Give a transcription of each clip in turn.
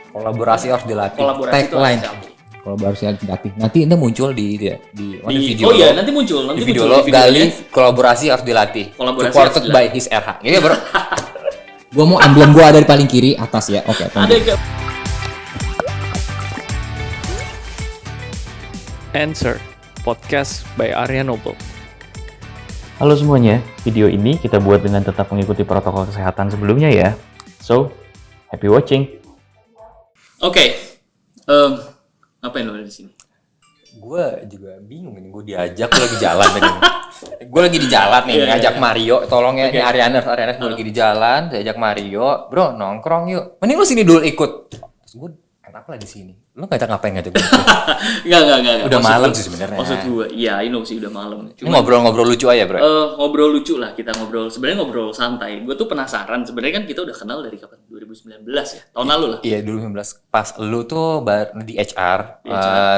Kolaborasi harus dilatih. Kolaborasi itu harus Tagline. dilatih. Kolaborasi harus dilatih. Nanti itu muncul di video. Oh iya, nanti muncul. Di video lo Gali kolaborasi harus dilatih. Kolaborasi Supported harus by His RH. Iya, Bro. Gua mau emblem gua ada di paling kiri atas ya. Oke, Ada yang Answer, podcast by Arya Noble. Halo semuanya, video ini kita buat dengan tetap mengikuti protokol kesehatan sebelumnya ya. So, happy watching. Oke. Ngapain lo ada di sini? Gue juga bingung ini, gue diajak, gue lagi jalan tadi. Gue lagi di jalan nih, ngajak Mario, tolong ya, ini Ariana gue lagi di jalan, diajak Mario, bro nongkrong yuk. Mending lu sini dulu ikut. Terus gue, kenapa lah di sini? Lu ngajak gue? Enggak. Udah malam sih sebenarnya. Maksud gue, iya, I know sih udah malam. Ini ngobrol-ngobrol lucu aja, bro. Ngobrol lucu lah, kita ngobrol. Sebenarnya ngobrol santai. Gue tuh penasaran. Sebenarnya kan kita udah kenal dari kapan? 2019 ya, tahun lalu lah. Iya, 2019. Pas lu tuh di HR,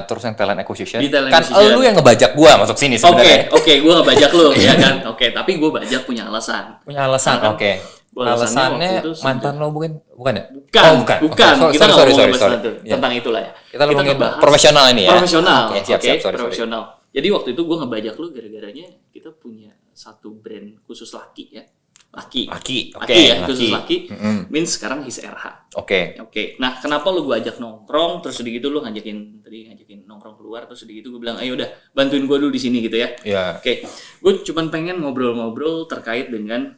terus yang talent acquisition. Di talent kan acquisition. lu yang ngebajak gua masuk sini sebenarnya. Oke, gue ngebajak lu, ya kan? Oke, tapi gue bajak punya alasan. Punya alasan, Nah, oke. alasannya Alasannya waktu itu mantan lo bukan ya? Bukan. Oh, bukan. Okay. Kita nggak Sorry. mau ngebahas tentang itulah ya. Kita ngomongin ngebahas profesional ini ya. Profesional. Oke, siap. Sorry. Profesional. Jadi waktu itu gue ngebajak lu gara-garanya kita punya satu brand khusus laki ya. Laki ya, khusus laki. Means sekarang His RH. Oke. Nah, kenapa lu gue ajak nongkrong, terus udah gitu lu ngajakin nongkrong keluar, terus udah gitu gue bilang, ayo udah bantuin gue dulu di sini gitu ya. Iya. Oke. Gue cuman pengen ngobrol-ngobrol terkait dengan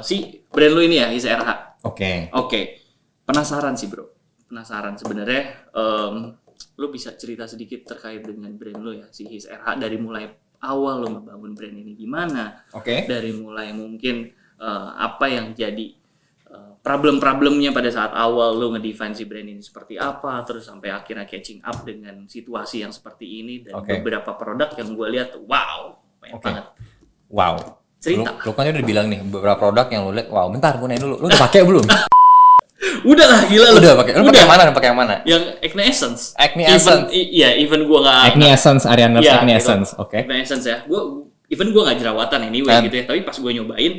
si brand lu ini ya, His RH. Oke. Penasaran sih, Bro. Penasaran sebenarnya lu bisa cerita sedikit terkait dengan brand lu ya, si His RH, dari mulai awal lu ngebangun brand ini gimana? Oke. Dari mulai mungkin apa yang jadi problem-problemnya pada saat awal lo ngedefine si brand ini seperti apa, terus sampai akhirnya catching up dengan situasi yang seperti ini, dan beberapa produk yang gue lihat wow, banyak banget. Wow. Cerita. Lu kan udah bilang nih beberapa produk yang lu lihat, wow, bentar gue nanya dulu. Lu udah pakai belum? Udah lah, gila lu. Udah pakai. Lu pakai yang mana? Yang Acne Essence. Acne Essence. Even gue nggak. Acne Essence, Ariana Acne Essence. Oke. Acne Essence ya. Even gue nggak jerawatan anyway gitu ya. Tapi pas gue nyobain,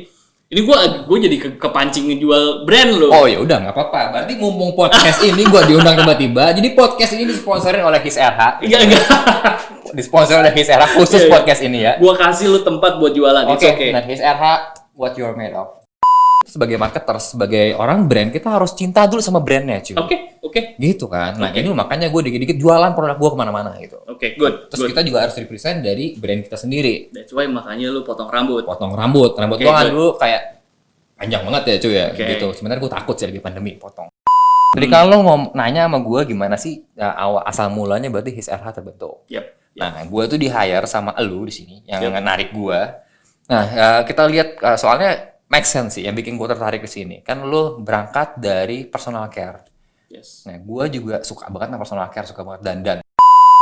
ini gue jadi kepancing ngejual brand lo. Oh ya udah, nggak apa-apa. Berarti mumpung podcast ini gue diundang tiba-tiba. Jadi podcast ini disponsorin oleh His RH. Enggak. Disponsorin oleh His RH khusus podcast ini ya. Gue kasih lu tempat buat jualan. Oke. Nah, His RH, what you're made of. Sebagai marketer, sebagai orang brand, kita harus cinta dulu sama brandnya, cuy. Oke. Gitu kan. Nah, ini makanya gue dikit-dikit jualan produk gue kemana-mana gitu. Oke, good. Terus kita juga harus represent dari brand kita sendiri. That's why makanya lu potong rambut. Rambut gue kan dulu kayak panjang banget ya, cuy ya. Gitu. Sebenarnya gue takut sih lagi pandemi potong. Jadi kalau nanya sama gue gimana sih awal asal mulanya, berarti His RH terbentuk. Yep. Nah, gue tuh di hire sama elu di sini yang narik gue. Nah, kita lihat soalnya make sense sih yang bikin gue tertarik ke sini. Kan lu berangkat dari personal care. Yes. Nah, gue juga suka banget sama personal care, suka banget dandan.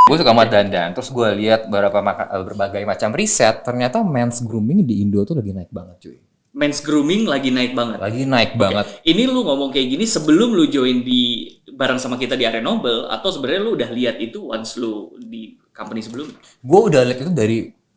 Gue suka banget dandan. Terus gue lihat berbagai macam riset, ternyata men's grooming di Indo tuh lagi naik banget, cuy. Men's grooming lagi naik banget. Banget. Ini lu ngomong kayak gini sebelum lu join di bareng sama kita di Arya Noble, atau sebenarnya lu udah lihat itu once lu di company sebelumnya? Gue udah lihat itu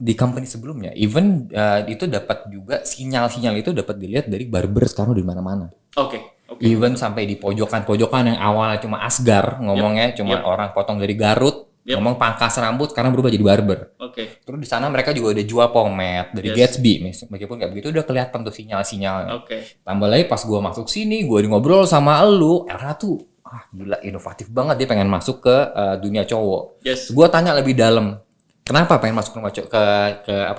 di company sebelumnya. Even itu dapat juga sinyal-sinyal itu dapat dilihat dari barber sekarang di mana-mana. Oke. Even sampai di pojokan-pojokan yang awalnya cuma asgar ngomongnya, cuma orang potong dari Garut, ngomong pangkas rambut, sekarang berubah jadi barber. Oke. Terus di sana mereka juga udah jual pomade dari Gatsby, meskipun nggak begitu udah kelihatan tuh sinyal-sinyalnya. Oke. Tambah lagi pas gue masuk sini, gue ngobrol sama elu, era tuh gila inovatif banget, dia pengen masuk ke dunia cowok. Yes. Gue tanya lebih dalam. Kenapa pengen masuk ke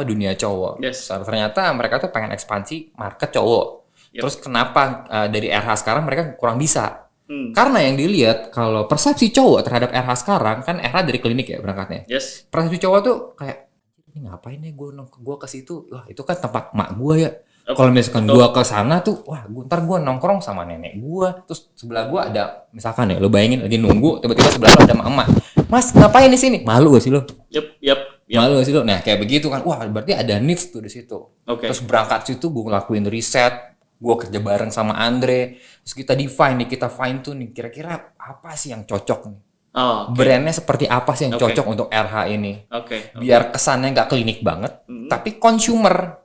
dunia cowok? Yes. Ternyata mereka tuh pengen ekspansi market cowok. Terus kenapa dari RH sekarang mereka kurang bisa? Karena yang dilihat kalau persepsi cowok terhadap RH sekarang kan RH dari klinik ya berangkatnya. Yes. Persepsi cowok tuh kayak ini ngapain ya gue ke situ? Wah, itu kan tempat mak gue ya. Kalau misalkan gue ke sana tuh, ntar gue nongkrong sama nenek gue. Terus sebelah gue ada, misalkan ya, lo bayangin lagi nunggu, tiba-tiba sebelah lo ada mama. Mas, ngapain di sini? Malu gak sih lo? Yep. Malu gak sih lo? Nah, kayak begitu kan. Wah, berarti ada needs tuh di situ. Oke. Terus berangkat situ, gue ngelakuin riset, gue kerja bareng sama Andre. Terus kita define nih, kita fine tune nih, kira-kira apa sih yang cocok nih? Brandnya seperti apa sih yang cocok untuk RH ini? Biar kesannya nggak klinik banget, tapi consumer.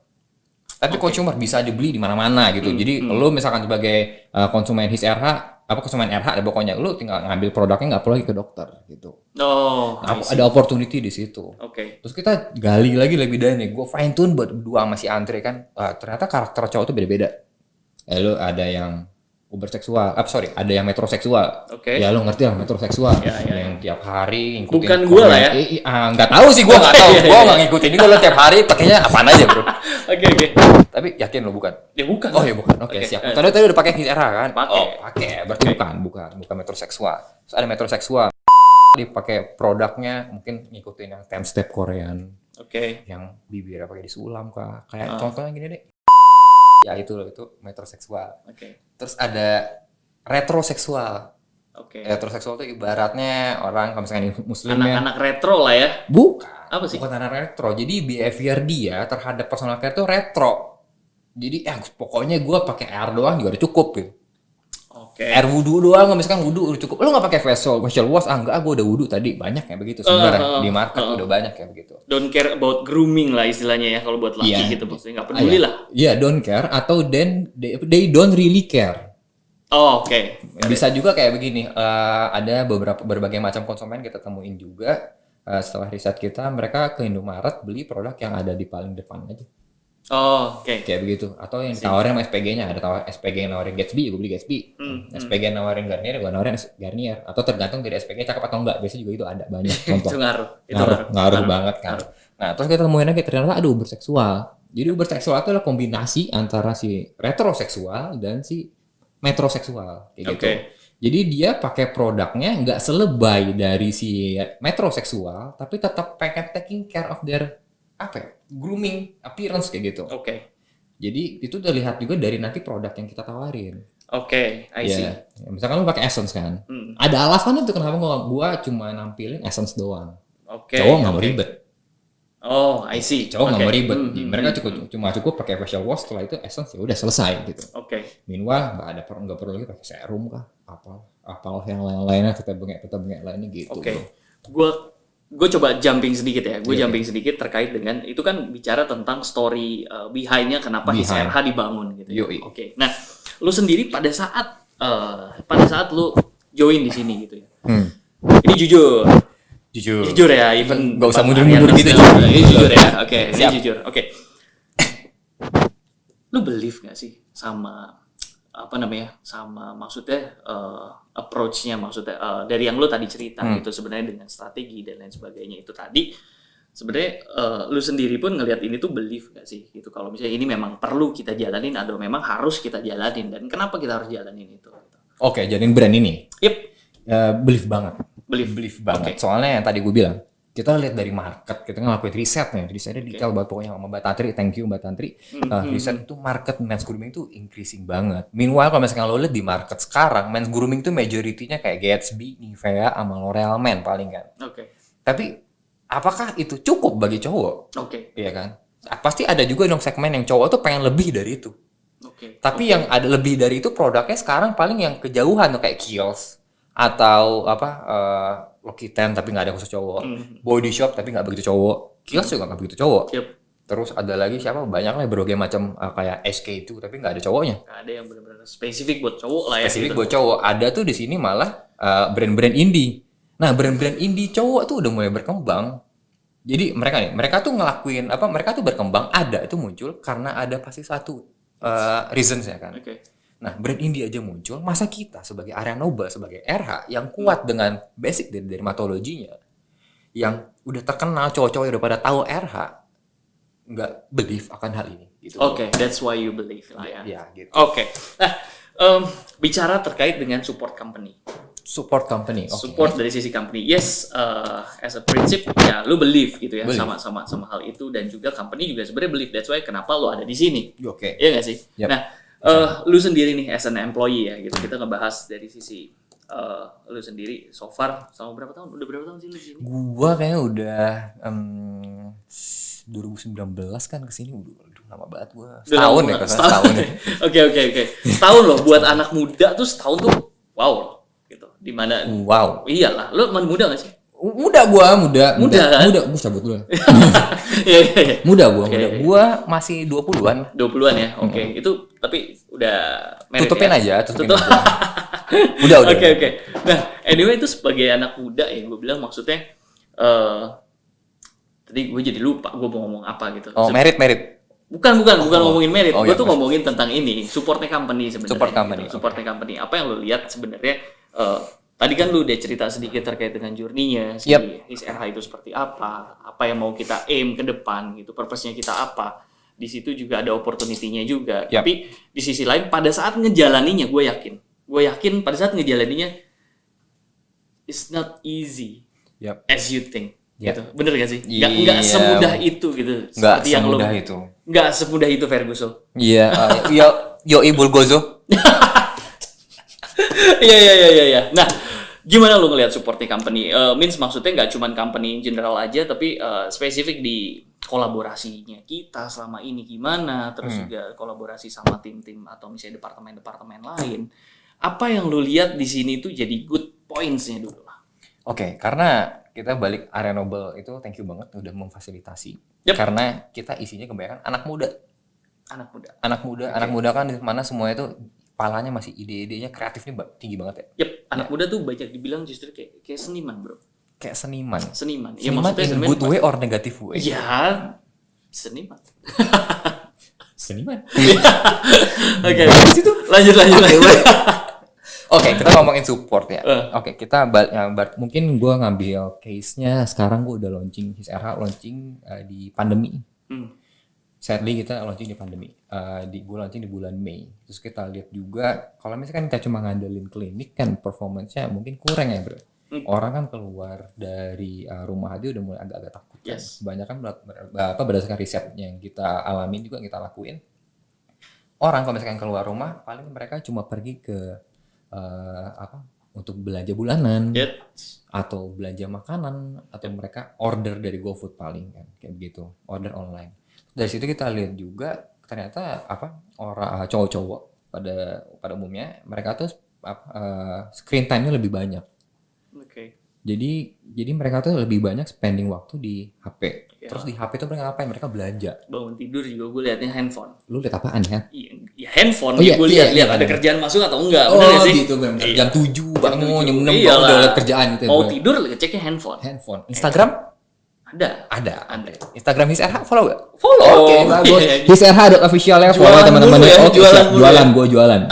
Consumer bisa dibeli di mana-mana gitu. Jadi lo misalkan sebagai konsumen His RH, apa konsumen RH ada pokoknya lu tinggal ngambil produknya nggak perlu lagi ke dokter gitu. Oh, Nah, ada opportunity di situ. Oke. Terus kita gali lagi lebih dalam nih. Gue fine tune buat berdua sama si Andre kan. Ternyata karakter cowok tuh beda-beda. Lu ada yang uberseksual, ada yang metroseksual. Oke. Ya lu ngerti lah metroseksual. Ya. Yang tiap hari ngikutin. Bukan gue lah ya. Nggak tahu sih, gue nggak tahu. Gue nggak ngikutin ini. Kalau tiap hari pakainya apaan aja bro. Oke. Tapi yakin lo bukan? Ya bukan. Oh ya bukan. Oke, siap. Tadi udah pakai HISRH kan? Pakai. Pakai. Berarti bukan metroseksual. Terus ada metroseksual. Dipakai produknya mungkin ngikutin yang 10 step Korean. Oke. Yang bibirnya pakai disulam kah? Kayak contohnya gini deh. Ya itu metroseksual. Oke. Terus ada retroseksual. Oke. Retroseksual itu ibaratnya orang kalau misalkan muslim ya. Anak-anak retro lah ya. Bukan. Apa sih? Bukan anak retro. Jadi behavior dia terhadap personal care itu retro. Jadi pokoknya gue pakai air doang juga udah cukup gitu. Oke. Air wudhu doang, misalkan wudhu udah cukup. Lu nggak pakai facial wash? Enggak, gue udah wudhu tadi. Banyak ya begitu sebenarnya di market udah banyak ya begitu. Don't care about grooming lah istilahnya ya kalau buat laki gitu maksudnya nggak peduli lah. Iya, don't care atau then they don't really care. Oh, oke. Bisa juga kayak begini. Ada berbagai macam konsumen kita temuin juga. Setelah riset kita, mereka ke Indomaret beli produk yang ada di paling depan aja. Oh, oke. Kayak begitu. Atau yang tawarin sama SPG-nya, ada SPG yang nawarin Gatsby, gue beli Gatsby. SPG yang nawarin Garnier, gue nawarin Garnier. Atau tergantung dari SPG cakep atau enggak. Biasanya juga itu ada banyak contoh. Itu ngaruh banget kan. Nah, terus kita temuin lagi ternyata ada uberseksual. Jadi uberseksual itu adalah kombinasi antara si retroseksual dan si metroseksual kayak gitu. Jadi dia pakai produknya nggak selebay dari si metroseksual, tapi tetap pengen taking care of their grooming appearance kayak gitu. Oke. Jadi itu udah lihat juga dari nanti produk yang kita tawarin. Oke, I see. Ya, misalkan lu pakai Essence kan, ada alasan itu kenapa gua cuma nampilin Essence doang. Oke. Cowok nggak mau ribet. Oh, I see. Cowok nggak mau ribet. Mereka cukup pakai facial wash, setelah itu Essence ya udah selesai gitu. Oke. Meanwhile nggak perlu lagi pakai serum kah? Apa yang lain-lainnya kita bengek lainnya gitu. Oke. Gue coba jumping sedikit ya. Jumping sedikit terkait dengan itu kan bicara tentang story behind-nya kenapa HISRH dibangun gitu. Ya. Oke. Nah, lu sendiri pada saat lu join di sini gitu ya. Ini jujur ya, even nggak usah mundur-mundur gitu. Jujur ya. Oke, ini jujur. Oke. Lu believe nggak sih sama sama maksudnya approach-nya maksudnya dari yang lu tadi cerita gitu sebenarnya dengan strategi dan lain sebagainya itu tadi sebenarnya lu sendiri pun ngelihat ini tuh believe gak sih gitu kalau misalnya ini memang perlu kita jalanin atau memang harus kita jalanin dan kenapa kita harus jalanin itu gitu. Oke, jadiin brand ini. Yep. Believe banget. Believe banget. Soalnya yang tadi gue bilang kita lihat dari market, kita ngelakuin riset nih, risetnya detail banget pokoknya sama Mbak Tantri, thank you Mbak Tantri. Riset itu market men's grooming itu increasing banget. Meanwhile kalau misalnya lo lihat di market sekarang, men's grooming itu majority-nya kayak Gatsby, Nivea, sama L'Oreal Men paling kan. Oke. Tapi apakah itu cukup bagi cowok? Oke. Iya kan? Pasti ada juga dong segmen yang cowok tuh pengen lebih dari itu. Oke. Tapi yang ada lebih dari itu produknya sekarang paling yang kejauhan tuh kayak Kiehl's atau L'Occitane tapi nggak ada khusus cowok, Body Shop tapi nggak begitu cowok, Kiehl's juga nggak begitu cowok. Yep. Terus ada lagi siapa banyak lah berbagai macam kayak SK2 tapi nggak ada cowoknya. Ada yang benar-benar spesifik buat cowok lah ya. Spesifik buat cowok. Ada tuh di sini malah brand-brand indie. Nah brand-brand indie cowok tuh udah mulai berkembang. Jadi mereka tuh ngelakuin mereka tuh berkembang itu muncul karena ada pasti satu reasons ya kan. Oke. Nah, brand indie aja muncul, masa kita sebagai Arya Noble, sebagai RH yang kuat dengan basic dari dermatologinya, yang udah terkenal cowok-cowok yang udah pada tahu RH, nggak believe akan hal ini. Gitu. Oke, that's why you believe lah ya. Iya, gitu. Oke. Nah, bicara terkait dengan support company. Support company. Okay. Support dari sisi company. Yes, as a principle ya lu believe gitu ya sama hal itu dan juga company juga sebenarnya believe. That's why kenapa lu ada di sini. Oke. Iya nggak sih? Yep. Nah, lu sendiri nih as an employee ya gitu. Kita ngebahas dari sisi lu sendiri so far sama berapa tahun? Udah berapa tahun sih lu di sini? Gua kayaknya udah 2019 kan kesini udah lama banget gua. Setahun ya setahun. Oke. Setahun loh buat anak muda tuh setahun tuh wow gitu. Dimana? Wow. Iyalah, lu masih muda nggak sih? Muda kan? Muda, gue cabut dulu. Iya. Muda. Gua masih 20-an. 20-an ya. Oke. Itu tapi udah tutupin ya? aja. Udah. Oke. Nah, anyway itu sebagai anak muda ya, gue bilang maksudnya tadi gue jadi lupa gue mau ngomong apa gitu. Oh, merit. Bukan ngomongin merit. Oh, Gue iya, tuh ngomongin tentang ini, supportnya company sebenarnya. Support company. Gitu. Supportnya company. Apa yang lo lihat sebenarnya? Tadi kan lu udah cerita sedikit terkait dengan journey-nya si His RH itu seperti apa yang mau kita aim ke depan gitu, purpose-nya kita apa. Di situ juga ada opportunity-nya juga. Tapi di sisi lain pada saat ngejalaninya gue yakin pada saat ngejalaninya it's not easy as you think. Gitu. Bener gak sih? Nggak semudah itu gitu. Nggak semudah itu. Nggak semudah itu Ferguson. Iya, yo Ibul Gozo. Iya. Nah, gimana lu ngelihat supporting company? Means maksudnya nggak cuma company in general aja, tapi spesifik di kolaborasinya kita selama ini gimana? Terus juga kolaborasi sama tim-tim atau misalnya departemen-departemen lain. Apa yang lu lihat di sini tuh jadi good points-nya dulu lah. Oke, karena kita balik Area Noble itu thank you banget udah memfasilitasi. Karena kita isinya kebanyakan anak muda. Anak muda kan di mana semuanya itu palanya masih ide-idenya kreatifnya tinggi banget ya. Anak muda tuh banyak dibilang justru kayak seniman, bro. Kayak seniman. Ya, Seniman in good way or negative way? Ya, seniman. Oke, lanjut. Oke, kita ngomongin support ya. Oke, kita mungkin gue ngambil case-nya sekarang gue udah launching His RH di pandemi. Sadly kita launching di pandemi. Gue launching di bulan Mei. Terus kita lihat juga kalau misalkan kita cuma ngandelin klinik kan performance-nya mungkin kurang ya, bro. Orang kan keluar dari rumah aja udah mulai agak-agak takut. Kebanyakan berdasarkan riset yang kita alamin juga yang kita lakuin. Orang kalau misalkan keluar rumah paling mereka cuma pergi ke untuk belanja bulanan atau belanja makanan atau mereka order dari GoFood paling kan kayak begitu, order online. Dari situ kita lihat juga ternyata orang cowok-cowok pada umumnya mereka tuh screen time-nya lebih banyak. Jadi mereka tuh lebih banyak spending waktu di HP. Terus di HP tuh mereka ngapain? Mereka belanja. Bangun tidur juga gue liatnya handphone. Lu lihat apaan ya? Iya handphone. Gue lihat ada kerjaan masuk atau enggak. Bener gak sih? Gitu bener. Jam 7 bangun, jam 6 bangun udah lihat kerjaan gitu ya. Mau tidur ngeceknya handphone. Instagram? Ada. Instagram His RH follow gak? Follow. Oke, bagus. His RH officialnya follow teman-teman. Jualan.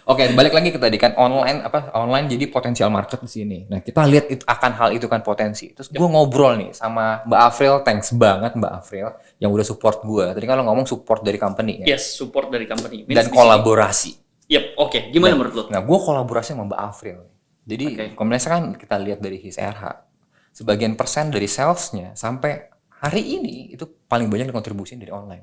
Oke, balik lagi ke tadi kan online jadi potensial market di sini. Nah, kita lihat akan hal itu kan potensi. Terus gue ngobrol nih sama Mbak Afril, thanks banget Mbak Afril yang udah support gue. Tadi kan lo ngomong support dari company ya. Yes, support dari company. Dan kolaborasi. Oke. Gimana menurut lo? Nah, gue kolaborasi sama Mbak Afril. Jadi, kalau misalkan kita lihat dari His RH, sebagian persen dari salesnya sampai hari ini itu paling banyak dikontribusin dari online.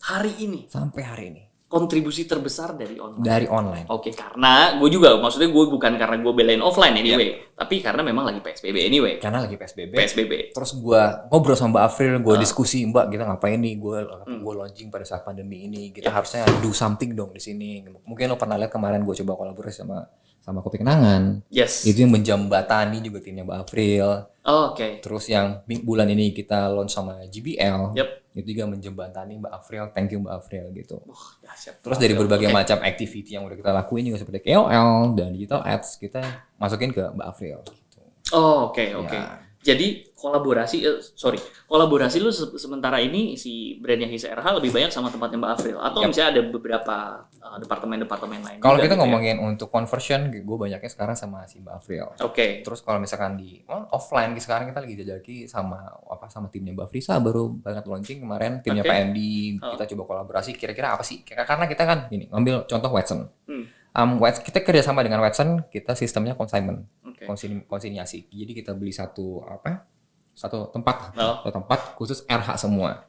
Hari ini? Sampai hari ini. Kontribusi terbesar dari online. Dari online. Oke, karena gue juga maksudnya gue bukan karena gue belain offline anyway, tapi karena memang lagi PSBB anyway. Karena lagi PSBB. Terus gue ngobrol sama Mbak Afril, gue diskusi, Mbak kita ngapain nih? Gue launching pada saat pandemi ini, kita harusnya do something dong di sini. Mungkin lo pernah lihat kemarin gue coba kolaborasi sama Kopi Kenangan. Yes. Itu yang menjembatani juga timnya Mbak Afril. Oke. Terus yang bulan ini kita launch sama GBL. Itu juga menjembatani Mbak Afril. Thank you Mbak Afril gitu. Terus dari berbagai macam activity yang udah kita lakuin juga seperti KOL dan digital ads kita masukin ke Mbak Afril. Gitu. Oke. Jadi kolaborasi lu sementara ini si brandnya His RH lebih banyak sama tempatnya Mbak Afril atau misalnya ada beberapa departemen-departemen lain. Kalau kita ngomongin untuk conversion, gue banyaknya sekarang sama si Mbak Afril. Oke. Terus kalau misalkan di offline sekarang kita lagi jajaki sama timnya Mbak Frisa baru banget launching kemarin timnya PND kita coba kolaborasi kira-kira apa sih? Karena kita kan gini ngambil contoh Watson. Kita kerjasama dengan Watson, kita sistemnya consignment, konsinyasi. Jadi kita beli satu tempat khusus RH semua.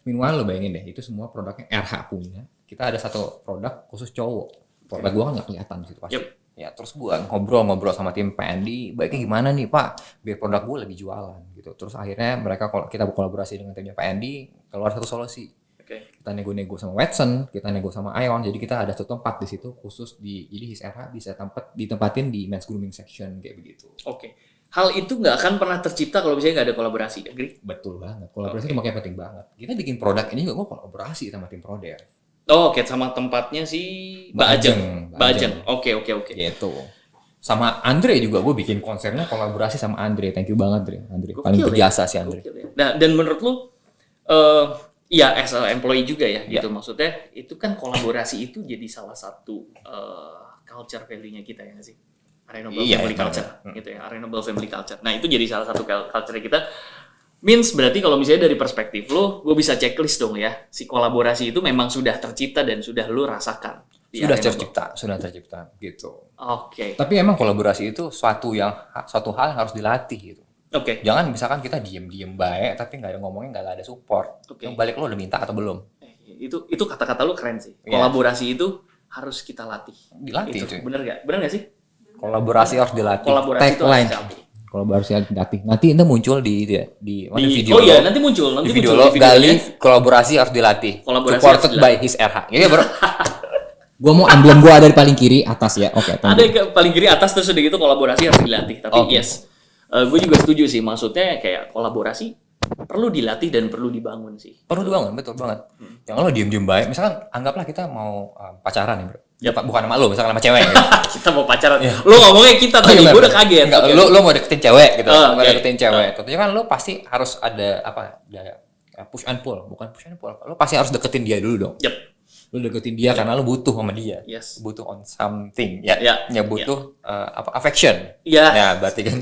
Meanwhile lo bayangin deh, itu semua produknya RH punya. Kita ada satu produk khusus cowok. Produk gua kan nggak kelihatan di situ pasti. Ya terus gua ngobrol sama tim PND, baiknya gimana nih Pak, biar produk gua lebih jualan gitu. Terus akhirnya kita kolaborasi dengan timnya PND, keluar satu solusi. Kita nego-nego sama Watson, kita nego sama Ion, jadi kita ada satu tempat di situ khusus jadi His RH bisa ditempatin di men's grooming section kayak begitu. Hal itu nggak akan pernah tercipta kalau misalnya nggak ada kolaborasi, agree? Betul banget, kolaborasi itu makanya penting banget. Kita bikin produk ini juga mau kolaborasi sama tim Proder. Oh, oke, sama tempatnya si Mbak Ajeng. Mbak Ajeng. Oke. Gitu. Sama Andre juga gue bikin konsernya kolaborasi sama Andre. Thank you banget Andre. Paling berjasa sih Andre. Ya. Nah, dan menurut lu ya as a employee juga ya gitu. Maksudnya itu kan kolaborasi itu jadi salah satu culture value-nya kita ya nggak sih? Arenable Family Culture gitu ya. Arenable Family Culture. Nah, itu jadi salah satu culture kita. Means berarti kalau misalnya dari perspektif lo, gue bisa checklist dong ya. Si kolaborasi itu memang sudah tercipta dan sudah lo rasakan. Sudah tercipta gitu. Oke. Tapi emang kolaborasi itu suatu hal yang harus dilatih gitu. Oke. Jangan misalkan kita diem baik tapi nggak ada ngomongin, nggak ada support. Yang balik lo udah minta atau belum? Itu kata-kata lo keren sih. Kolaborasi itu harus kita latih. Dilatih itu. Bener nggak sih? Kolaborasi harus dilatih. Kolaborasi itu harus dilatih. Kolaborasi harus dilatih. Nanti itu muncul di video. Oh iya, nanti muncul di video lo Gali kolaborasi harus dilatih. Supported by His RH. Iya bro. Gua mau amblem gua ada di paling kiri atas ya. Oke. Ada yang paling kiri atas terus udah gitu kolaborasi harus dilatih. Tapi yes, gue juga setuju sih. Maksudnya kayak kolaborasi perlu dilatih dan perlu dibangun sih. Perlu dibangun, betul banget. Jangan lo diem baik. Misalkan anggaplah kita mau pacaran nih bro. Ya bukan sama lo, misalkan sama cewek. Gitu. Kita mau pacaran. Lo ngomongnya kita tadi, gue udah kaget. Enggak, lo mau deketin cewek gitu. Mau deketin cewek. Tentunya kan lo pasti harus ada push and pull. Bukan push and pull. Lo pasti harus deketin dia dulu dong. Yep. Lu deketin dia karena lu butuh sama dia. Yes. Butuh on something. Ya butuh affection. Ya, berarti kan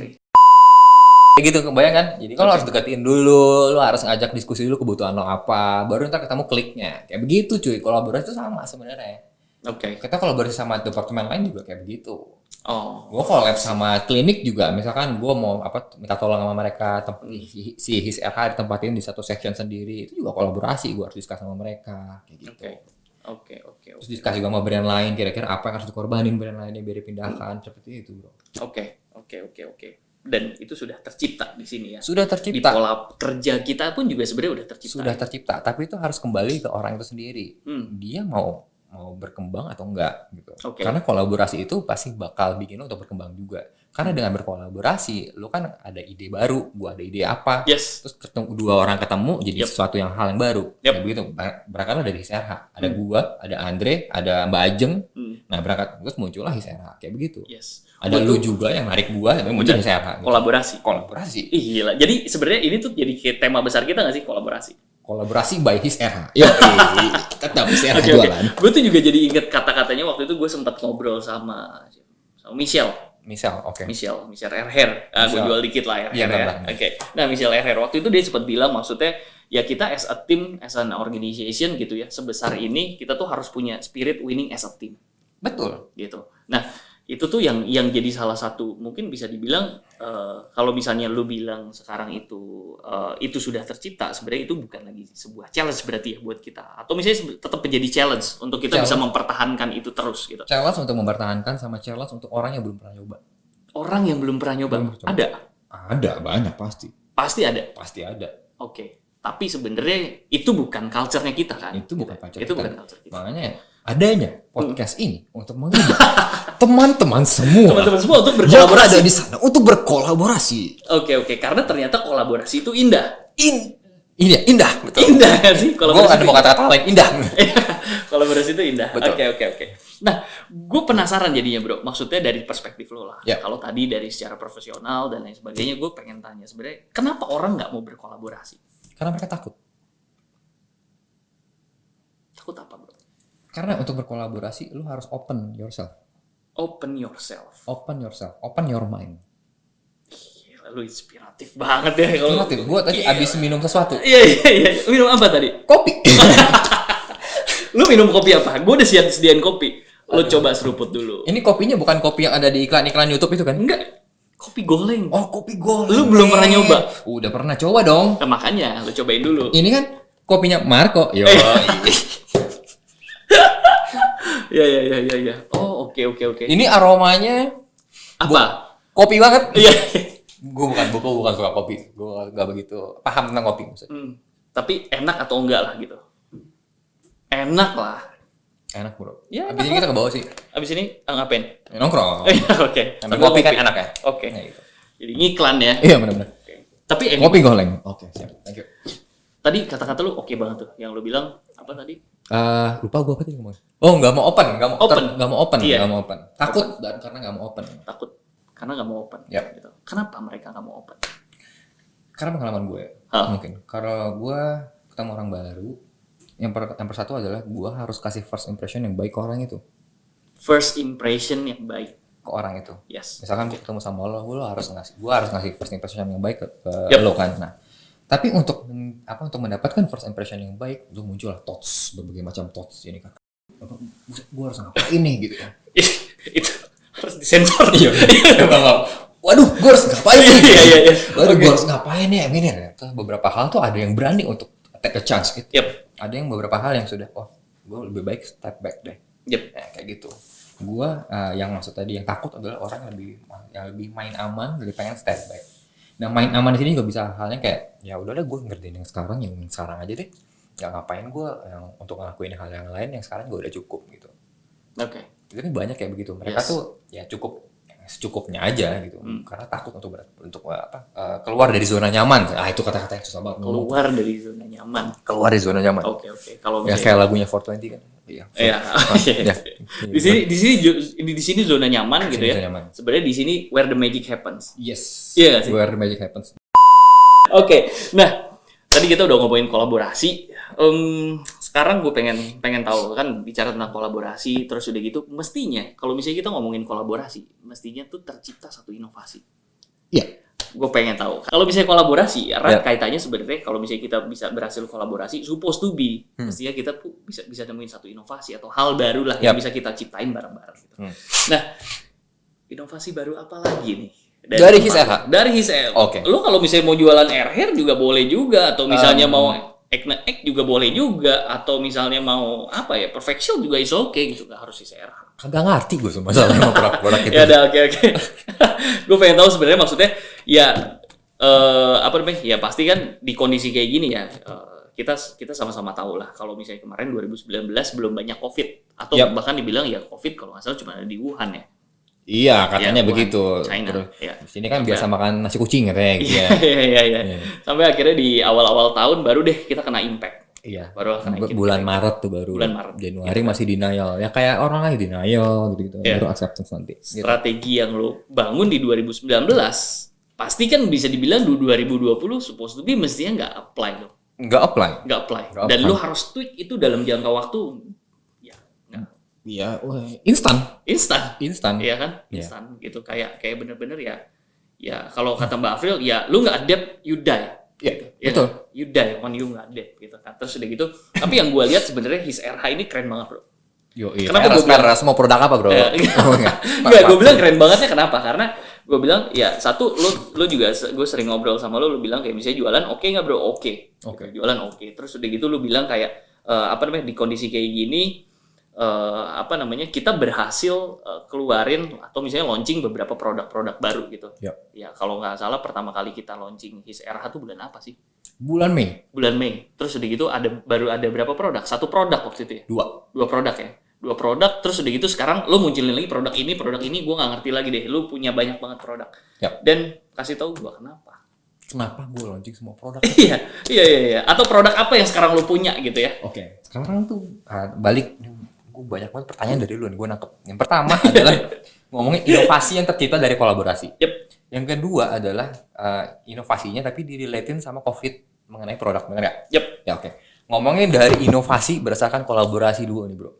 kayak gitu, kebayang kan? Jadi kalau harus deketin dulu, lu harus ngajak diskusi dulu kebutuhan lo apa, baru ntar ketemu kliknya. Kayak begitu cuy, kolaborasi itu sama sebenarnya. Oke. Kita kolaborasi sama departemen lain juga kayak begitu. Oh. Gue collab sama klinik juga, misalkan gue mau minta tolong sama mereka, si His RH ditempatin di satu section sendiri, itu juga kolaborasi, gue harus diskus sama mereka, kayak gitu. Oke. Terus diskusi juga sama brand lain, kira-kira apa yang harus dikorbanin brand lainnya biar dipindahkan, seperti itu bro. Oke. Dan itu sudah tercipta di sini ya. Sudah tercipta. Di pola kerja kita pun juga sebenarnya udah tercipta. Sudah tercipta, tapi itu harus kembali ke orang itu sendiri. Dia mau berkembang atau enggak gitu. Karena kolaborasi itu pasti bakal bikin lo untuk berkembang juga. Karena dengan berkolaborasi, lo kan ada ide baru, gua ada ide apa. Terus dua orang ketemu jadi sesuatu hal yang baru. Kayak begitu. Berangkatlah dari His RH. Ada gua, ada Andre, ada Mbak Ajeng. Nah, berangkat terus muncullah His RH. Kayak begitu. Ada lu juga yang narik gua, yang muncul His RH. Kolaborasi. Ih, gila. Jadi sebenarnya ini tuh jadi tema besar kita nggak sih, kolaborasi by His RH. Iya. Tetap His RH jualan. Gue tuh juga jadi inget kata-katanya waktu itu gue sempat ngobrol sama Michelle, oke. Michelle Erher. Gue jual dikit lah ya. Oke. Nah, Michelle Erher waktu itu dia sempat bilang maksudnya ya kita as a team, as an organization gitu ya, sebesar ini kita tuh harus punya spirit winning as a team. Betul. Gitu. Nah, itu tuh yang jadi salah satu mungkin bisa dibilang kalau misalnya lu bilang sekarang itu sudah tercipta, sebenarnya itu bukan lagi sebuah challenge berarti ya buat kita, atau misalnya tetap menjadi challenge untuk kita bisa mempertahankan itu terus gitu. Challenge untuk mempertahankan sama challenge untuk orang yang belum pernah nyoba. Orang yang belum pernah nyoba ada banyak pasti ada. Oke. Tapi sebenarnya itu bukan culture-nya kita kan? Itu bukan culture kita. Makanya adanya podcast ini untuk mengajak teman-teman semua untuk berkolaborasi. Yang ada di sana untuk berkolaborasi. Oke. Karena ternyata kolaborasi itu indah. Indah, betul. Indah kan sih? Gue ada mau kata-kata lain, indah. Kolaborasi itu indah. Betul. Oke. Nah, gue penasaran jadinya bro. Maksudnya dari perspektif lo lah. Ya. Kalau tadi dari secara profesional dan lain sebagainya, gue pengen tanya sebenarnya kenapa orang nggak mau berkolaborasi? Karena mereka takut. Takut apa bro? Karena untuk berkolaborasi, lu harus open yourself. Open Open your mind. Gila, lu inspiratif banget ya. Inspiratif. Gue tadi abis minum sesuatu. Iya. Minum apa tadi? Kopi. Lu minum kopi apa? Gue udah sediain kopi. Lu coba seruput dulu. Ini kopinya bukan kopi yang ada di iklan-iklan YouTube itu kan? Enggak. Kopi goleng. Oh, kopi goleng. Lu belum pernah nyoba? Udah pernah coba dong. Nah, makanya lu cobain dulu. Ini kan kopinya Marco. Yo. Ya. Oh, oke. Ini aromanya apa? Kopi banget. Iya. Gue bukan suka kopi. Gue gak begitu paham tentang kopi maksudnya. Tapi enak atau enggak lah gitu. Enak lah. Enak bro. Ya, abis ini kita ke bawah sih. Abis ini ngapain? Nongkrong. Oke. Sambil kopi kan enak ya. Oke. Nah, gitu. Jadi ngiklan ya. Iya benar-benar. Tapi kopi goleng. Oke, siap. Thank you. Tadi kata-kata lu oke banget tuh. Yang lu bilang apa tadi? Lupa gue apa tadi ngomong. Oh, nggak mau open. Open. Iya. Nggak mau open. Takut dan karena nggak mau open. Takut karena nggak mau open. Yep. Gitu. Kenapa mereka nggak mau open? Karena pengalaman gue mungkin. Kalau gue ketemu orang baru, yang persatu adalah gue harus kasih first impression yang baik ke orang itu. First impression yang baik Ke orang itu. Yes. Misalkan gue ketemu sama lo harus ngasih first impression yang baik ke Yep. lo kan. Nah, tapi untuk mendapatkan first impression yang baik, itu muncullah thoughts, berbagai macam thoughts ini kan. Gue harus ngapain nih gitu kan. Itu harus disensor. Iya. Waduh, gue harus ngapain nih? Iya. Waduh, gue harus ngapain nih? Ini ya. Beberapa hal tuh ada yang berani untuk take a chance gitu. Yep. Ada yang beberapa hal yang sudah, gue lebih baik step back deh. Yep. Kayak gitu. Gue yang maksud tadi yang takut adalah orang yang lebih main aman, lebih pengen step back. Nah, main aman di sini juga bisa halnya kayak, ya udahlah gue ngertiin yang sekarang aja deh. Gak ngapain gue yang untuk ngelakuin hal yang lain yang sekarang gue udah cukup gitu. Oke. Itu kan banyak kayak begitu. Mereka tuh ya cukup secukupnya aja gitu. Karena takut untuk keluar dari zona nyaman. Itu kata-kata yang susah banget. Keluar dari zona nyaman. Keluar dari zona nyaman. Oke. Kalau Ya kayak lagunya 420 kan. Iya. Iya. Ya. Di sini zona nyaman gitu ya. Sebenarnya di sini where the magic happens. Yes. Iya nggak sih? Where the magic happens. Oke. Nah, tadi kita udah ngomongin kolaborasi. Sekarang gue pengen tahu kan, bicara tentang kolaborasi terus udah gitu, mestinya kalau misalnya kita ngomongin kolaborasi, mestinya tuh tercipta satu inovasi. Iya. Gue pengen tahu kalau misalnya kolaborasi, erat kaitannya sebenarnya kalau misalnya kita bisa berhasil kolaborasi, supposed to be mestinya kita tuh bisa nemuin satu inovasi atau hal baru lah yang bisa kita ciptain bareng-bareng gitu. Nah, inovasi baru apa lagi nih? Dari His RH. Dari His RH. Oke. Lo kalau misalnya mau jualan air hair juga boleh juga, atau misalnya mau egg juga boleh juga, atau misalnya mau apa ya, perfection juga is okay gitu, nggak harus His RH. Kagak ngerti gue sama masalah sama produk itu. Ya udah, oke. Gue pengen tahu sebenarnya maksudnya ya apa namanya? Ya pasti kan di kondisi kayak gini ya, kita sama-sama tahu lah kalau misalnya kemarin 2019 belum banyak COVID, atau bahkan dibilang ya COVID kalau nggak salah cuma ada di Wuhan ya. Iya, katanya begitu. China. Terus ya. di sini kan biasa makan nasi kucing katanya gitu ya. Iya. Sampai akhirnya di awal-awal tahun baru deh kita kena impact. Iya. Baru kena bulan Maret tuh baru. Bulan Maret. Januari masih denial. Ya kayak orang lain denial gitu-gitu. Baru acceptance nanti. Strategi yang lo bangun di 2019 pasti kan bisa dibilang 2020 supposed to be mestinya nggak apply lo. Nggak apply. Dan lo harus tweak itu dalam jangka waktu. Iya, instan. Iya kan? Instan gitu, kayak bener-bener ya kalau kata Mbak Afril ya lu nggak adapt you die. Iya, Ya, betul. You die when you nggak adapt gitu kan. Terus udah gitu. Tapi yang gue lihat sebenarnya His RH ini keren banget, bro. Kenapa gue bilang semua produk apa, bro? Enggak, gue bilang keren bangetnya kenapa? Karena gue bilang ya satu, lu juga gue sering ngobrol sama lu bilang kayak misalnya jualan oke nggak, bro? Oke. Jualan oke. Terus udah gitu lu bilang kayak di kondisi kayak gini kita berhasil keluarin atau misalnya launching beberapa produk-produk baru gitu. Ya kalau nggak salah pertama kali kita launching His RH tuh bulan apa sih? Bulan Mei. Terus udah gitu baru ada berapa produk? 1 produk waktu itu ya? 2 produk ya. 2 produk, terus udah gitu sekarang lo munculin lagi produk ini gue nggak ngerti lagi deh. Lo punya banyak banget produk. Dan kasih tahu gue kenapa gue launching semua produk? Iya. Atau produk apa yang sekarang lo punya gitu ya? Oke. Sekarang tuh balik, gue banyak banget pertanyaan dari lu nih, gue nangkep. Yang pertama adalah ngomongin inovasi yang tercipta dari kolaborasi. Yang kedua adalah inovasinya tapi direlatin sama COVID mengenai produk, benar nggak? Ya oke. Ngomongin dari inovasi berdasarkan kolaborasi dulu nih, bro.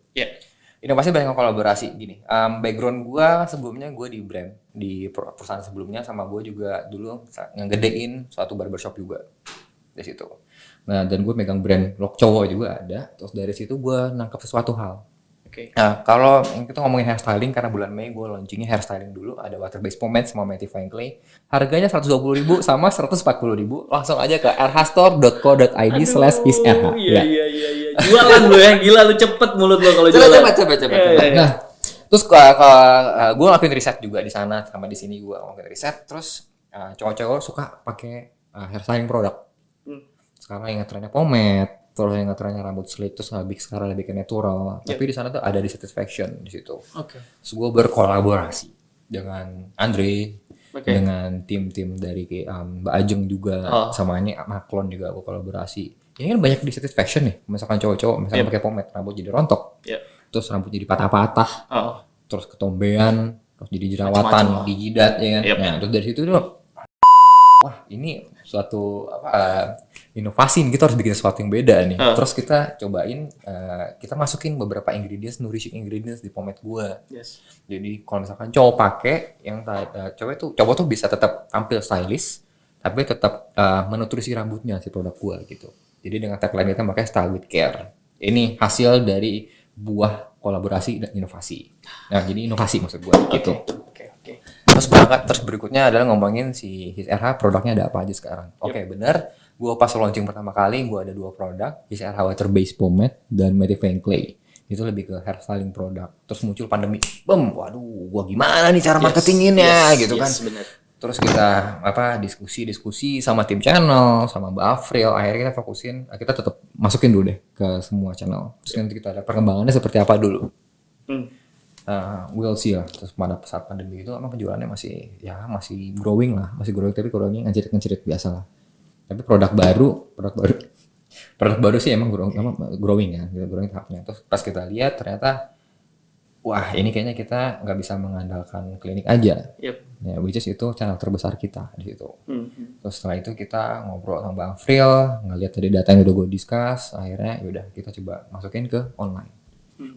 Inovasi berdasarkan kolaborasi gini. Background gue sebelumnya gue di brand, di perusahaan sebelumnya, sama gue juga dulu ngegedein suatu barbershop juga dari situ. Nah, dan gue megang brand look cowok juga ada. Terus dari situ gue nangkep sesuatu hal. Nah, kalau kita ngomongin hairstyling, karena bulan Mei gue launchingnya hairstyling dulu, ada water based pomade sama mattifying clay. Harganya 120.000 sama 140.000. Langsung aja ke rhstore.co.id/hisrh. Iya. Jualan lu ya, gila lu cepet mulut lu kalau jualan. Coba. Nah, terus gue ngelakuin riset juga di sana sama di sini, gue ngelakuin riset. Terus cowok-cowok suka pakai hairstyling produk. Sekarang yang trennya pomade. Terus yang ngetrennya rambut slick, terus sekarang lebih ke natural. Tapi di sana tuh ada dissatisfaction di situ. Terus gue berkolaborasi dengan Andre, dengan tim-tim dari Mbak Ajeng juga, sama ini Maklon juga gue kolaborasi. ini kan banyak di street fashion nih, misalkan cowok-cowok misalkan pakai pomade rambut jadi rontok, terus rambut jadi patah-patah, terus ketombean, terus jadi jerawatan di jidat ya kan. Nah terus dari situ tuh, wah ini suatu inovasi, kita harus bikin sesuatu yang beda nih. Terus kita cobain, kita masukin beberapa nourishing ingredients di pomade gua. Jadi kalau misalkan cowok pakai, yang cowok tuh bisa tetap tampil stylish, tapi tetap menutrisi rambutnya si produk gua gitu. Jadi dengan tagline kita pakai style with care. Ini hasil dari buah kolaborasi dan inovasi. Nah jadi inovasi maksud gua gitu. Terus berikutnya adalah ngomongin si His RH produknya ada apa aja sekarang. Bener. Gua pas launching pertama kali, gua ada 2 produk, His RH Water Based Pomade dan Mattifying Clay. Itu lebih ke hair styling produk. Terus muncul pandemi, waduh, gua gimana nih cara marketinginnya gitu kan. Bener. Terus kita diskusi sama tim channel, sama Mbak Afril. Akhirnya kita fokusin, kita tetap masukin dulu deh ke semua channel. Terus nanti kita ada perkembangannya seperti apa dulu. We'll see lah. Terus pada saat pandemi itu emang penjualannya masih growing lah, tapi growingnya ngejerit biasa lah. Tapi produk baru sih emang growing ya, growing tahapnya. Terus pas kita lihat ternyata, wah ini kayaknya kita nggak bisa mengandalkan klinik aja. Ya, which is itu channel terbesar kita di situ. Terus setelah itu kita ngobrol sama Bang Afril, ngeliat dari data yang udah gue discuss, akhirnya yaudah kita coba masukin ke online.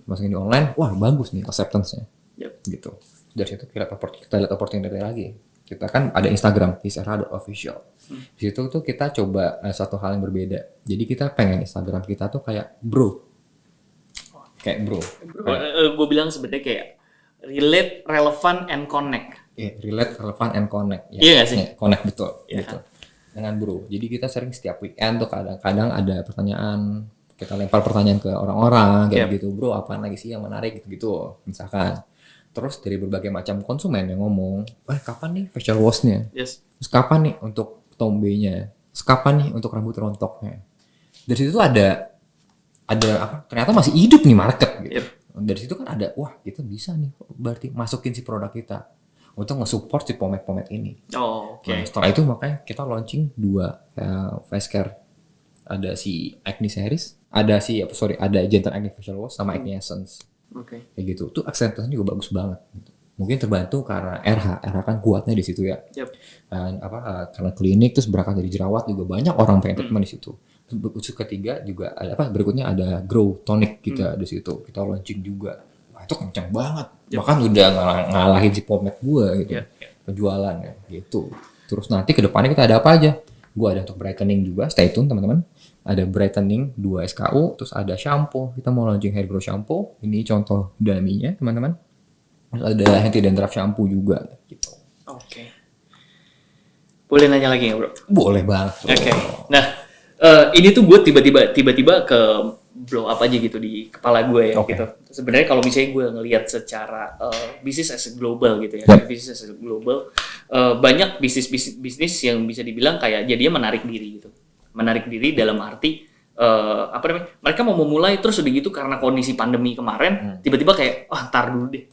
Masukin di online, wah bagus nih acceptance-nya. Gitu. Dari situ kita lihat opportunity lagi. Kita kan ada Instagram, hisrh.official. Di situ tuh kita coba satu hal yang berbeda. Jadi kita pengen Instagram kita tuh kayak bro. Gue bilang sebenarnya kayak relate, relevant, and connect. Relate, relevant, and connect. Iya nggak sih? Connect betul. Gitu. Dengan bro. Jadi kita sering setiap weekend tuh kadang-kadang ada pertanyaan, kita lempar pertanyaan ke orang-orang kayak gitu, bro apaan lagi sih yang menarik gitu misalkan. Terus dari berbagai macam konsumen yang ngomong, kapan nih facial wash-nya? Terus kapan nih untuk tombenya? Terus kapan nih untuk rambut rontoknya? Dari situ ada ternyata masih hidup nih market gitu. Dari situ kan ada, wah kita bisa nih berarti masukin si produk kita untuk nge-support si pomade-pomade ini. Nah, setelah itu makanya kita launching 2 face care. Ada si Acne Series, ada Gentle Acne Facial Wash sama Acne Essence. Kayak gitu. Tuh acceptance juga bagus banget gitu. Mungkin terbantu karena RH kan kuatnya di situ ya. Dan karena klinik terus berangkat dari jerawat juga banyak orang pengen treatment di situ. Terus ketiga juga berikutnya ada Grow Tonic kita di situ. Kita launching juga. Wah, itu kencang banget. Bahkan udah ngalahin si pomade gua gitu. Penjualan ya gitu. Terus nanti ke depannya kita ada apa aja? Gua ada untuk brightening juga, stay tune teman-teman. Ada brightening 2 SKU, terus ada shampoo. Kita mau launching hair grow shampoo. Ini contoh dummy-nya teman-teman. Terus ada anti dandruff shampoo juga gitu. Boleh nanya lagi nggak bro? Boleh banget. Nah, ini tuh gue tiba-tiba ke blow up aja gitu di kepala gue ya gitu. Sebenarnya kalau misalnya gue ngelihat secara bisnis as a global gitu ya, bisnis as a global, banyak bisnis yang bisa dibilang kayak jadinya menarik diri gitu. Menarik diri dalam arti mereka mau memulai terus udah gitu karena kondisi pandemi kemarin tiba-tiba kayak tar dulu deh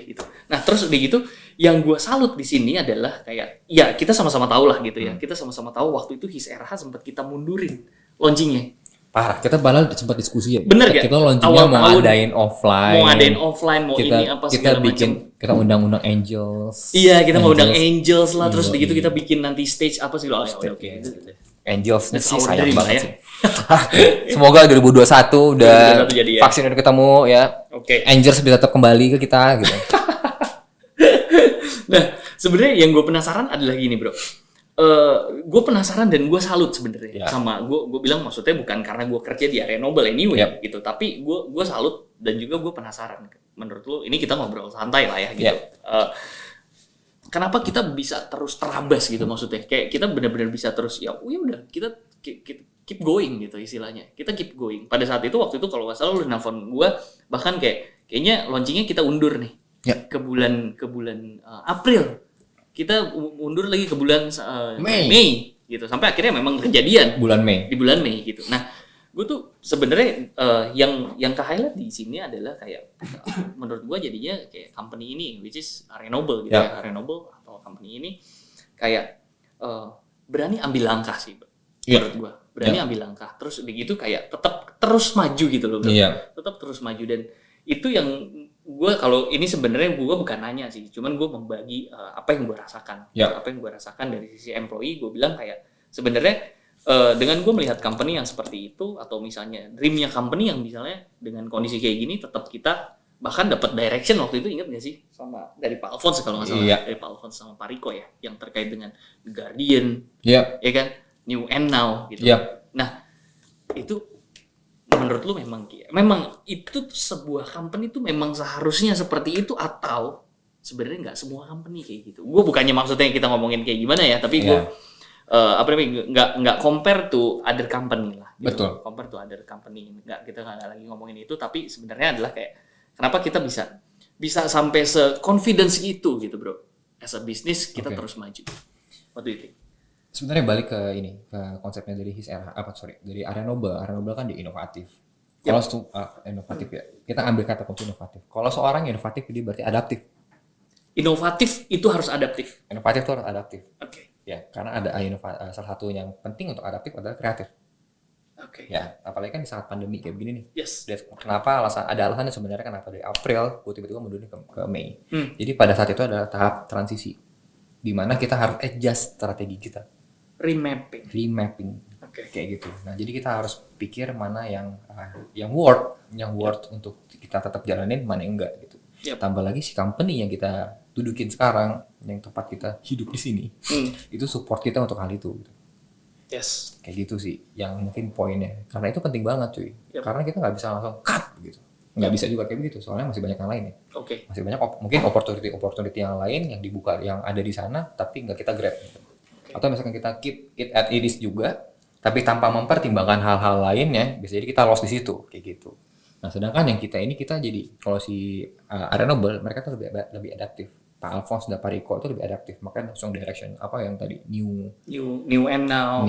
gitu. Nah terus udah gitu yang gue salut di sini adalah kayak ya kita sama-sama tahu lah gitu ya, kita sama-sama tahu waktu itu His RH sempat kita mundurin launchingnya. Parah, kita malah sempat diskusi ya. Bener gak? Kita launchingnya mau ngadain offline, mau ini apa segala macam. Kita undang-undang Angels. Iya, kita mau undang Angels lah, terus begitu kita bikin nanti stage apa sih lo? Oke. Angels sih sayang banget sih. Semoga 2021 udah vaksin udah ketemu ya. Angels bisa tetap kembali ke kita gitu. Nah, sebenarnya yang gue penasaran adalah gini, bro. Gue penasaran dan gue salut sebenarnya sama gue bilang maksudnya bukan karena gue kerja di area Noble anyway gitu, tapi gue salut dan juga gue penasaran. Menurut lo ini kita ngobrol santai lah ya gitu. Kenapa kita bisa terus terabas gitu maksudnya? Kayak kita benar-benar bisa terus ya udah kita keep going gitu istilahnya. Kita keep going. Pada saat itu waktu itu kalau nggak salah lu nelfon gue bahkan kayaknya launchingnya kita undur nih ke bulan April. Kita undur lagi ke bulan Mei gitu. Sampai akhirnya memang kejadian di bulan Mei gitu. Nah, gue tuh sebenarnya yang ke highlight di sini adalah kayak menurut gue jadinya kayak company ini which is Arenoble gitu ya. Arenoble atau company ini kayak berani ambil langkah sih menurut gue. berani ambil langkah, terus udah gitu kayak tetap terus maju gitu loh bro. Tetap terus maju, dan itu yang gue, kalau ini sebenarnya gue bukan nanya sih, cuman gue membagi apa yang gue rasakan. Apa yang gue rasakan dari sisi employee, gue bilang kayak sebenarnya dengan gue melihat company yang seperti itu, atau misalnya dreamnya company yang misalnya dengan kondisi kayak gini tetap kita bahkan dapat direction waktu itu, ingat gak sih sama dari Pak Alphonse kalau nggak salah, dari Pak Alphonse sama Pak Riko ya, yang terkait dengan The Guardian, ya kan, New and Now gitu. Nah itu menurut lu memang itu sebuah company itu memang seharusnya seperti itu, atau sebenarnya nggak semua company kayak gitu? Gue bukannya maksudnya kita ngomongin kayak gimana ya, tapi gue nggak compare to other company lah. Gitu. Betul. Compare to other company, kita nggak lagi ngomongin itu, tapi sebenarnya adalah kayak kenapa kita bisa sampai se-confidence itu gitu bro. As a business kita terus maju. What do you think? Sebenarnya balik ke konsepnya dari dari Area Noble. Area Noble kan dia inovatif. Kalau inovatif ya, kita ambil kata kunci inovatif. Kalau seorang inovatif dia berarti adaptif. Inovatif itu harus adaptif. Inovatif itu harus adaptif. Oke. Ya, karena ada salah satu yang penting untuk adaptif adalah kreatif. Oke. Ya, apalagi kan di saat pandemi kayak begini nih. Yes. Kenapa alasannya sebenarnya kenapa dari April gue tiba-tiba mundur ke Mei. Jadi pada saat itu adalah tahap transisi, di mana kita harus adjust strategi kita. Remapping. Kayak gitu. Nah, jadi kita harus pikir mana yang worth untuk kita tetap jalanin, mana yang enggak gitu. Tambah lagi si company yang kita dudukin sekarang, yang tempat kita hidup di sini, itu support kita untuk hal itu. Gitu. Yes. Kayak gitu sih, yang mungkin poinnya. Karena itu penting banget cuy. Karena kita nggak bisa langsung cut gitu. Nggak bisa juga kayak begitu, soalnya masih banyak yang lain ya. Masih banyak mungkin opportunity yang lain yang dibuka, yang ada di sana, tapi nggak kita grab. Gitu. Atau misalkan kita keep it at it is juga, tapi tanpa mempertimbangkan hal-hal lainnya, bisa jadi kita lost di situ, kayak gitu. Nah, sedangkan yang kita jadi, kalau si Area Noble, mereka tuh lebih adaptif. Pak Alphonse dan Pak Riko itu lebih adaptif, makanya langsung direction apa yang tadi new and now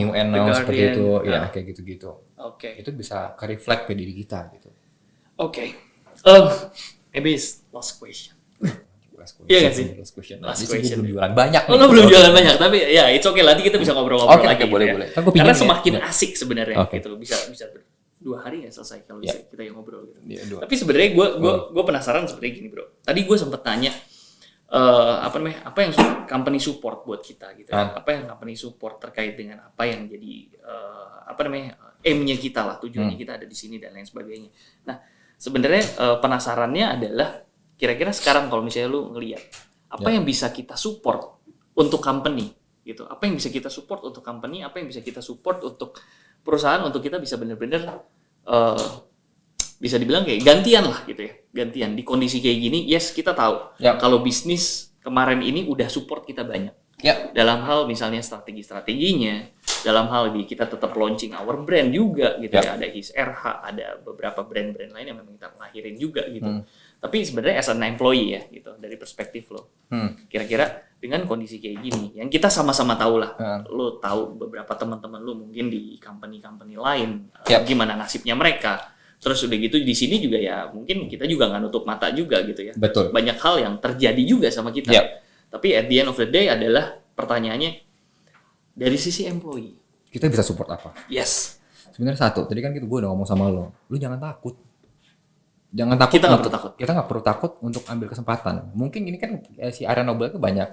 seperti itu, ya kayak gitu-gitu. Itu bisa ke reflect ke diri kita gitu. Maybe it's last question. Iya nggak sih? Last question. Belum jualan banyak. Lo belum jualan banyak, tapi ya it's okay, nanti kita bisa ngobrol-ngobrol lagi. Boleh. Karena semakin asik sebenarnya gitu, bisa 2 hari nggak selesai kalau kita yang ngobrol gitu. Tapi sebenarnya gue penasaran seperti gini bro. Tadi gue sempet tanya apa yang company support buat kita gitu. Apa yang company support terkait dengan apa yang jadi aim-nya kita lah, tujuannya kita ada di sini dan lain sebagainya. Nah, sebenarnya penasarannya adalah kira-kira sekarang kalau misalnya lu ngelihat apa yang bisa kita support untuk company gitu. Apa yang bisa kita support untuk company, apa yang bisa kita support untuk perusahaan, untuk kita bisa benar-benar bisa dibilang kayak gantian lah gitu ya. Gantian di kondisi kayak gini, yes kita tahu kalau bisnis kemarin ini udah support kita banyak. Dalam hal misalnya strategi-strateginya, dalam hal kita tetap launching our brand juga gitu ya. Ada His RH, ada beberapa brand-brand lain yang memang kita lahirin juga gitu. Tapi sebenarnya as an employee ya gitu, dari perspektif lo. Kira-kira dengan kondisi kayak gini, yang kita sama-sama tahu lah. Lo tahu beberapa teman-teman lo mungkin di company-company lain, gimana nasibnya mereka. Terus udah gitu di sini juga ya mungkin kita juga nggak nutup mata juga gitu ya. Betul. Banyak hal yang terjadi juga sama kita. Tapi at the end of the day adalah pertanyaannya dari sisi employee. Kita bisa support apa? Yes. Sebenarnya satu, tadi kan gue udah ngomong sama lo jangan takut. Jangan takut. Kita nggak perlu takut. Kita nggak perlu takut untuk ambil kesempatan. Mungkin ini kan si Area Noble itu banyak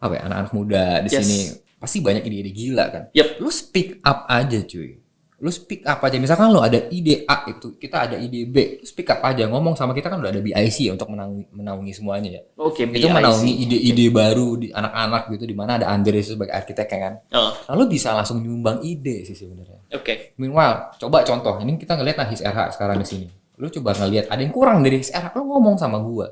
anak-anak muda di sini, pasti banyak ide-ide gila kan. Lu speak up aja cuy. Lu speak up aja. Misalkan lu ada ide A itu, kita ada ide B. Lu speak up aja, ngomong sama kita kan udah ada BIC untuk menaungi semuanya ya. Itu menaungi ide-ide baru di anak-anak gitu, di mana ada Andres sebagai arsitek kan. Lalu bisa langsung nyumbang ide sih sebenarnya. Meanwhile, coba contoh, ini kita ngelihat His RH sekarang di sini. Lu coba ngelihat ada yang kurang dari His RH, lu ngomong sama gua.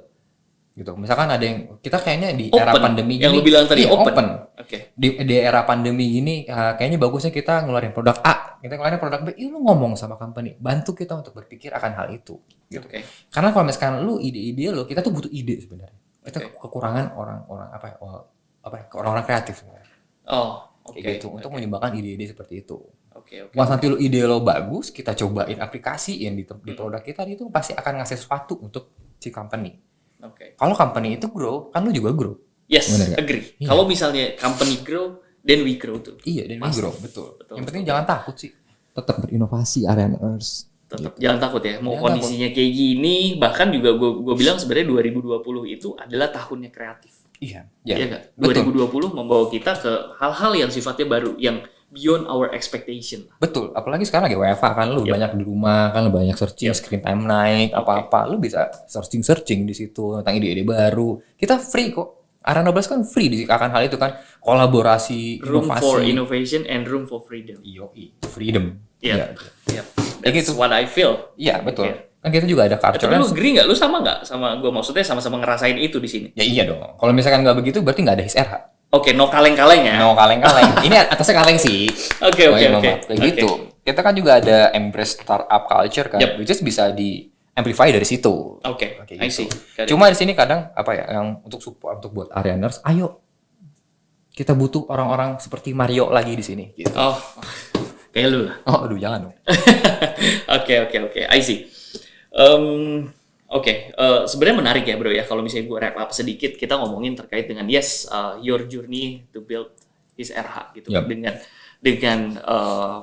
Gitu. Misalkan ada yang kita kayaknya di era pandemi yang gini, lu bilang tadi open. Di era pandemi gini kayaknya bagusnya kita ngeluarin produk A, kita ngeluarin produk B, lu ngomong sama company, bantu kita untuk berpikir akan hal itu gitu. Karena kalau misalkan lu ide-ide lu, kita tuh butuh ide sebenarnya. Itu kekurangan orang-orang orang-orang kreatif sebenarnya. Gitu untuk menyumbangkan ide-ide seperti itu. Once nanti lu ide lo bagus, kita cobain aplikasiin di produk kita, itu pasti akan ngasih sesuatu untuk si company. Kalau company itu grow, kan lu juga grow. Yes, agree. Kalau misalnya company grow, then we grow too. Iya, then we grow, betul. Yang penting jangan takut sih. tetap berinovasi Arianers. Tetap jangan takut ya. Mau Jangan kondisinya kayak gini, bahkan juga gue bilang sebenarnya 2020 itu adalah tahunnya kreatif. Iya. Iya nggak? Betul. 2020 membawa kita ke hal-hal yang sifatnya baru, yang beyond our expectation. Betul, apalagi sekarang lagi WFH kan, lu Yep. banyak di rumah kan, lu banyak searching, Yep. screen time naik, apa-apa, lu bisa searching di situ tentang ide-ide baru. Kita free kok. Arena 12 kan free akan hal itu kan, kolaborasi, Room inovasi. for innovation and room for freedom. Yoi, freedom. Iya. Iya. Yep. That's gitu. what I feel. Iya, betul. Oke. Kan kita juga ada Tapi culture. lu agree nggak? Lu sama nggak sama gue? Maksudnya sama-sama ngerasain itu di sini. Ya iya dong. Kalau misalkan nggak begitu berarti nggak ada HISRH. Oke, no kaleng-kaleng ya. No kaleng-kaleng. Ini atasnya kaleng sih. Oke. Kayak gitu. Kita kan juga ada embrace startup culture kan, Yep. which is bisa di amplify dari situ. Oke, Oke, I gitu. see. Got it. Cuma di sini kadang apa ya, yang untuk support untuk buat Arianers, ayo kita butuh orang-orang seperti Mario lagi di sini. Gitu. Oh, kayak lu lah. Oh, aduh jangan dong. Oke. I see. Sebenarnya menarik ya bro ya, kalau misalnya gue wrap up sedikit, kita ngomongin terkait dengan your journey to build HISRH gitu. Yep. Dengan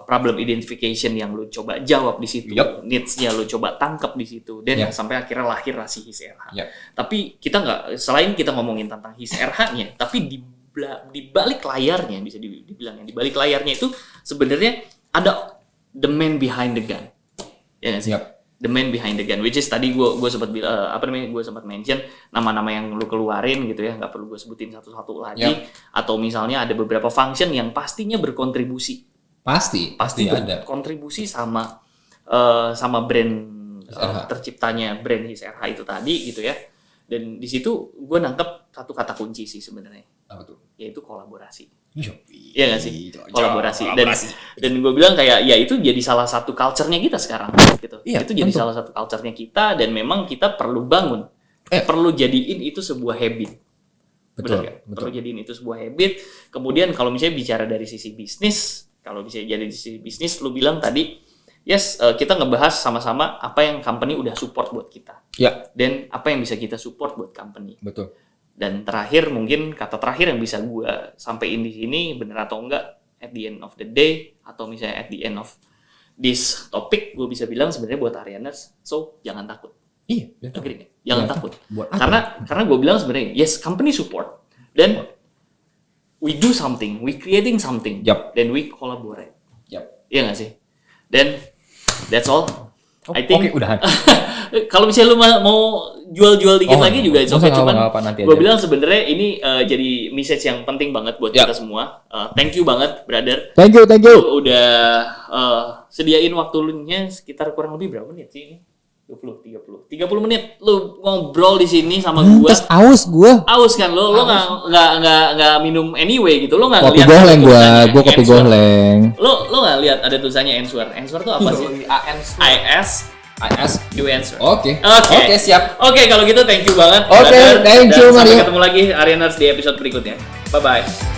problem identification yang lu coba jawab di situ, Yep. needs-nya lu coba tangkap di situ, dan Yep. sampai akhirnya lahir si HISRH. Yep. Tapi kita nggak, selain kita ngomongin tentang HISRH-nya, tapi di balik layarnya, bisa dibilang ya, di balik layarnya itu sebenarnya ada the man behind the gun, ya nggak sih? Yep. The man behind the gun, which is tadi gue sempat gue sempat mention nama-nama yang lu keluarin gitu ya, nggak perlu gue sebutin satu-satu lagi. Yep. Atau misalnya ada beberapa function yang pastinya berkontribusi, Pasti ada. kontribusi sama brand HISRH. terciptanya brand HISRH itu tadi gitu ya. Dan di situ gue nangkep satu kata kunci sih sebenarnya, Apa tuh? yaitu kolaborasi. Yopi. Iya nggak sih? Cocok. Kolaborasi. Dan gue bilang kayak ya itu jadi salah satu culture-nya kita sekarang gitu. Iya, Itu jadi tentu. salah satu culture-nya kita, dan memang kita perlu bangun. Perlu jadiin itu sebuah habit. Benar nggak? Perlu jadiin itu sebuah habit. Kemudian kalau misalnya bicara dari sisi bisnis, kalau bisa jadi dari sisi bisnis, lu bilang tadi, kita ngebahas sama-sama apa yang company udah support buat kita. Ya, Dan apa yang bisa kita support buat company. betul. Dan terakhir, mungkin kata terakhir yang bisa gue sampein di sini, bener atau enggak, at the end of the day, atau misalnya at the end of this topic, gue bisa bilang sebenarnya buat Arianers, so jangan takut. Iya, betul. Agree nggak? Jangan takut. Buat apa? Karena gue bilang sebenarnya, yes, company support, dan we do something, we creating something, Yup. then we collaborate. Yap. Iya nggak sih? Dan that's all. I think. Oke, udahan. Kalau misalnya lu mau jual-jual dikit Oh, lagi juga, it's nggak okay. usah, Cuman nggak apa-apa, nanti gue aja. bilang sebenarnya ini jadi message yang penting banget buat Ya. kita semua. Thank you banget, brother. Thank you. Lu udah sediain waktunya sekitar kurang lebih berapa menit sih ini? 30 menit lu ngobrol di sini sama gua. Terus aus gua. Aus kan lu nggak minum anyway gitu. Lu nggak Kopi ngeliat gohleng gua kopi answer. gohleng. Lu nggak lihat ada tulisannya answer. Answer tuh apa sih? IS you answer. Oke. Oke. Siap. Oke, kalau gitu thank you banget. Oke, brother. thank you, Dan sampai Mario. ketemu lagi Arianers di episode berikutnya. Bye bye.